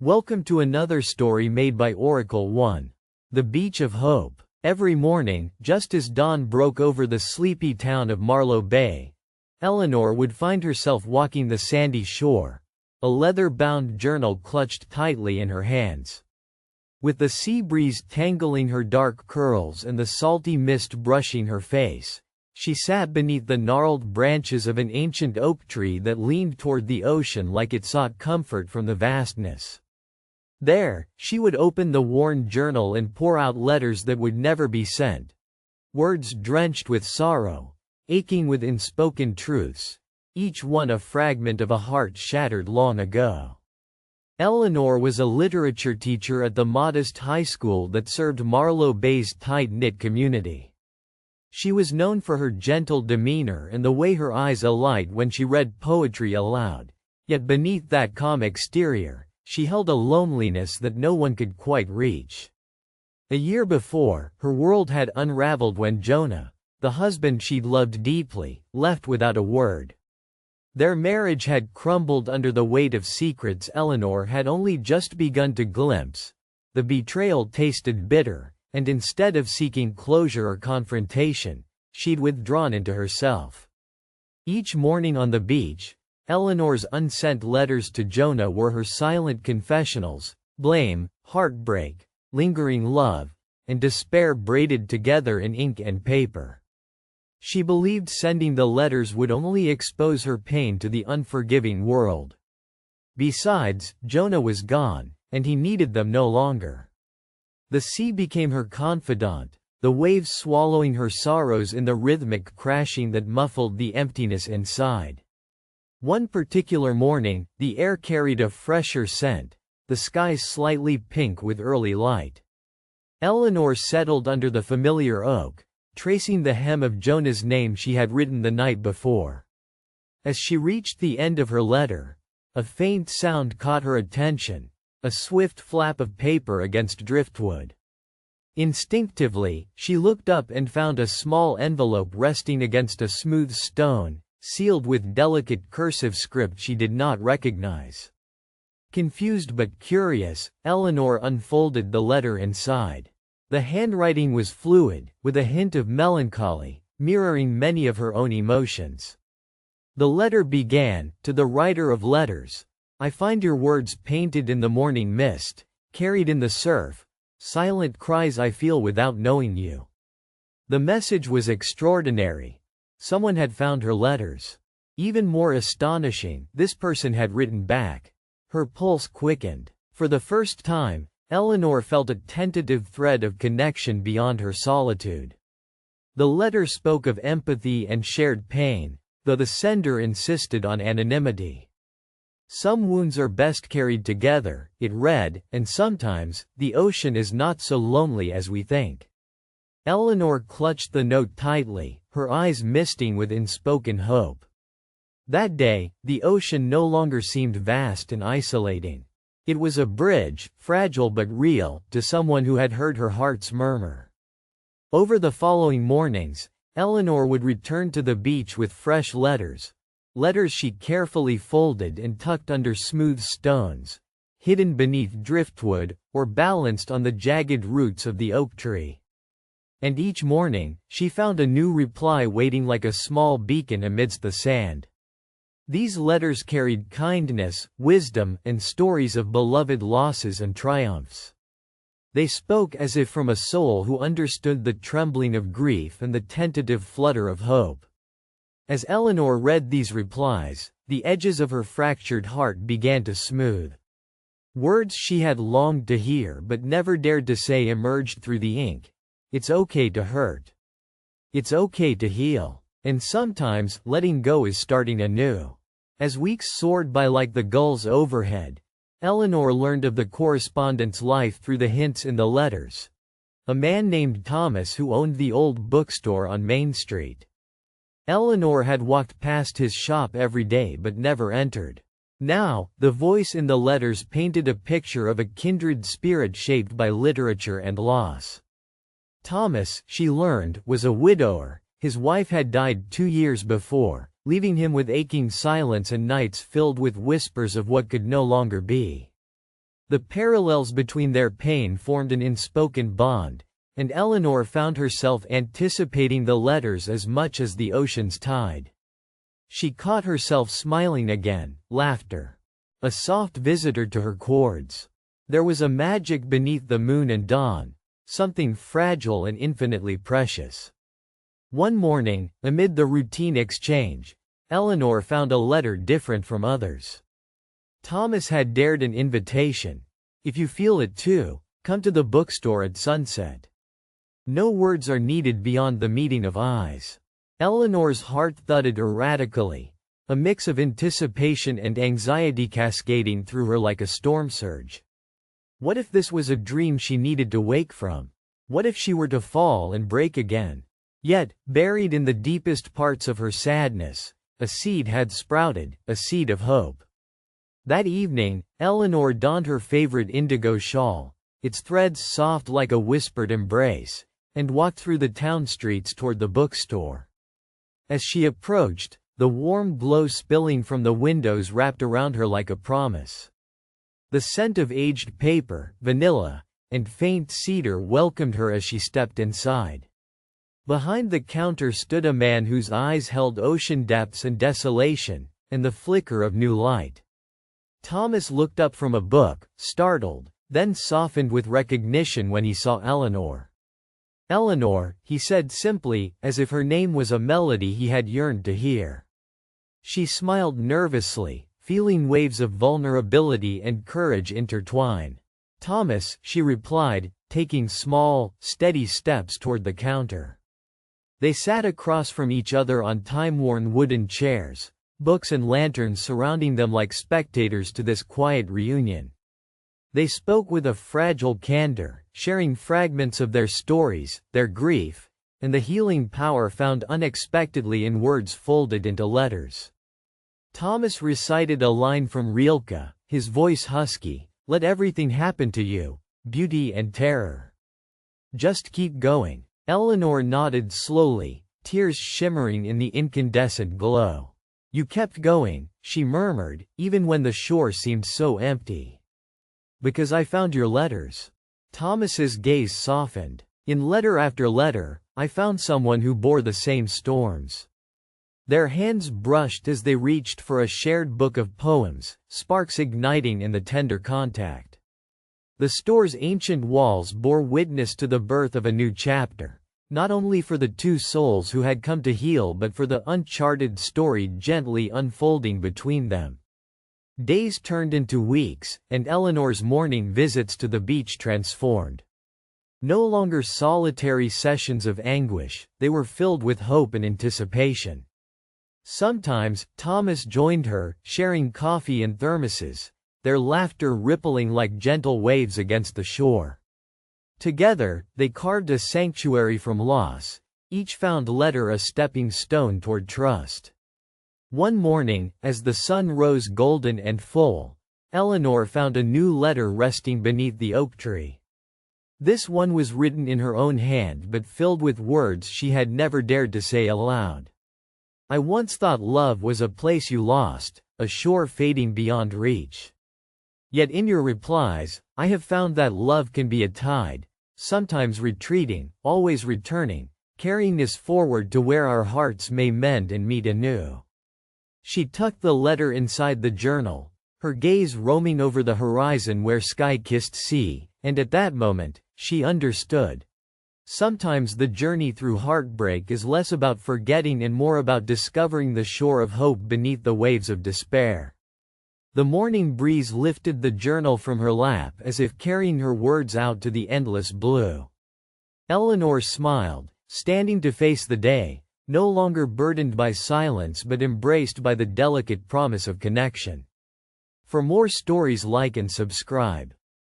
Welcome to another story made by Oracle 1. The Beach of Hope. Every morning, just as dawn broke over the sleepy town of Marlow Bay, Eleanor would find herself walking the sandy shore, a leather-bound journal clutched tightly in her hands. With the sea breeze tangling her dark curls and the salty mist brushing her face, she sat beneath the gnarled branches of an ancient oak tree that leaned toward the ocean like it sought comfort from the vastness. There, she would open the worn journal and pour out letters that would never be sent. Words drenched with sorrow, aching with unspoken truths, each one a fragment of a heart shattered long ago. Eleanor was a literature teacher at the modest high school that served Marlow Bay's tight-knit community. She was known for her gentle demeanor and the way her eyes alight when she read poetry aloud, yet beneath that calm exterior, she held a loneliness that no one could quite reach. A year before, her world had unraveled when Jonah, the husband she'd loved deeply, left without a word. Their marriage had crumbled under the weight of secrets Eleanor had only just begun to glimpse. The betrayal tasted bitter, and instead of seeking closure or confrontation, she'd withdrawn into herself. Each morning on the beach, Eleanor's unsent letters to Jonah were her silent confessionals, blame, heartbreak, lingering love, and despair braided together in ink and paper. She believed sending the letters would only expose her pain to the unforgiving world. Besides, Jonah was gone, and he needed them no longer. The sea became her confidant, the waves swallowing her sorrows in the rhythmic crashing that muffled the emptiness inside. One particular morning, the air carried a fresher scent, the skies slightly pink with early light. Eleanor settled under the familiar oak, tracing the hem of Jonah's name she had written the night before. As she reached the end of her letter, a faint sound caught her attention, a swift flap of paper against driftwood. Instinctively, she looked up and found a small envelope resting against a smooth stone, sealed with delicate cursive script she did not recognize. Confused but curious, Eleanor unfolded the letter inside. The handwriting was fluid, with a hint of melancholy, mirroring many of her own emotions. The letter began, "To the writer of letters, I find your words painted in the morning mist, carried in the surf, silent cries I feel without knowing you." The message was extraordinary. Someone had found her letters. Even more astonishing, this person had written back. Her pulse quickened. For the first time, Eleanor felt a tentative thread of connection beyond her solitude. The letter spoke of empathy and shared pain, though the sender insisted on anonymity. "Some wounds are best carried together," it read, "and sometimes, the ocean is not so lonely as we think." Eleanor clutched the note tightly, her eyes misting with unspoken hope. That day, the ocean no longer seemed vast and isolating. It was a bridge, fragile but real, to someone who had heard her heart's murmur. Over the following mornings, Eleanor would return to the beach with fresh letters she carefully folded and tucked under smooth stones, hidden beneath driftwood, or balanced on the jagged roots of the oak tree. And each morning, she found a new reply waiting like a small beacon amidst the sand. These letters carried kindness, wisdom, and stories of beloved losses and triumphs. They spoke as if from a soul who understood the trembling of grief and the tentative flutter of hope. As Eleanor read these replies, the edges of her fractured heart began to smooth. Words she had longed to hear but never dared to say emerged through the ink. It's okay to hurt. It's okay to heal. And sometimes, letting go is starting anew. As weeks soared by like the gulls overhead, Eleanor learned of the correspondent's life through the hints in the letters. A man named Thomas who owned the old bookstore on Main Street. Eleanor had walked past his shop every day but never entered. Now, the voice in the letters painted a picture of a kindred spirit shaped by literature and loss. Thomas, she learned, was a widower. His wife had died 2 years before, leaving him with aching silence and nights filled with whispers of what could no longer be. The parallels between their pain formed an unspoken bond, and Eleanor found herself anticipating the letters as much as the ocean's tide. She caught herself smiling again, laughter. A soft visitor to her chords. There was a magic beneath the moon and dawn, something fragile and infinitely precious. One morning, amid the routine exchange, Eleanor found a letter different from others. Thomas had dared an invitation. If you feel it too, come to the bookstore at sunset. No words are needed beyond the meeting of eyes. Eleanor's heart thudded erratically, a mix of anticipation and anxiety cascading through her like a storm surge. What if this was a dream she needed to wake from? What if she were to fall and break again? Yet, buried in the deepest parts of her sadness, a seed had sprouted, a seed of hope. That evening, Eleanor donned her favorite indigo shawl, its threads soft like a whispered embrace, and walked through the town streets toward the bookstore. As she approached, the warm glow spilling from the windows wrapped around her like a promise. The scent of aged paper, vanilla, and faint cedar welcomed her as she stepped inside. Behind the counter stood a man whose eyes held ocean depths and desolation, and the flicker of new light. Thomas looked up from a book, startled, then softened with recognition when he saw Eleanor. "Eleanor," he said simply, as if her name was a melody he had yearned to hear. She smiled nervously, feeling waves of vulnerability and courage intertwine. "Thomas," she replied, taking small, steady steps toward the counter. They sat across from each other on time-worn wooden chairs, books and lanterns surrounding them like spectators to this quiet reunion. They spoke with a fragile candor, sharing fragments of their stories, their grief, and the healing power found unexpectedly in words folded into letters. Thomas recited a line from Rilke, his voice husky, "Let everything happen to you, beauty and terror. Just keep going." Eleanor nodded slowly, tears shimmering in the incandescent glow. "You kept going," she murmured, "even when the shore seemed so empty." "Because I found your letters." Thomas's gaze softened. "In letter after letter, I found someone who bore the same storms." Their hands brushed as they reached for a shared book of poems, sparks igniting in the tender contact. The store's ancient walls bore witness to the birth of a new chapter, not only for the two souls who had come to heal but for the uncharted story gently unfolding between them. Days turned into weeks, and Eleanor's morning visits to the beach transformed. No longer solitary sessions of anguish, they were filled with hope and anticipation. Sometimes, Thomas joined her, sharing coffee and thermoses, their laughter rippling like gentle waves against the shore. Together, they carved a sanctuary from loss, each found letter a stepping stone toward trust. One morning, as the sun rose golden and full, Eleanor found a new letter resting beneath the oak tree. This one was written in her own hand but filled with words she had never dared to say aloud. "I once thought love was a place you lost, a shore fading beyond reach. Yet in your replies, I have found that love can be a tide, sometimes retreating, always returning, carrying us forward to where our hearts may mend and meet anew." She tucked the letter inside the journal, her gaze roaming over the horizon where sky kissed sea, and at that moment, she understood. Sometimes the journey through heartbreak is less about forgetting and more about discovering the shore of hope beneath the waves of despair. The morning breeze lifted the journal from her lap as if carrying her words out to the endless blue. Eleanor smiled, standing to face the day, no longer burdened by silence but embraced by the delicate promise of connection. For more stories, like and subscribe.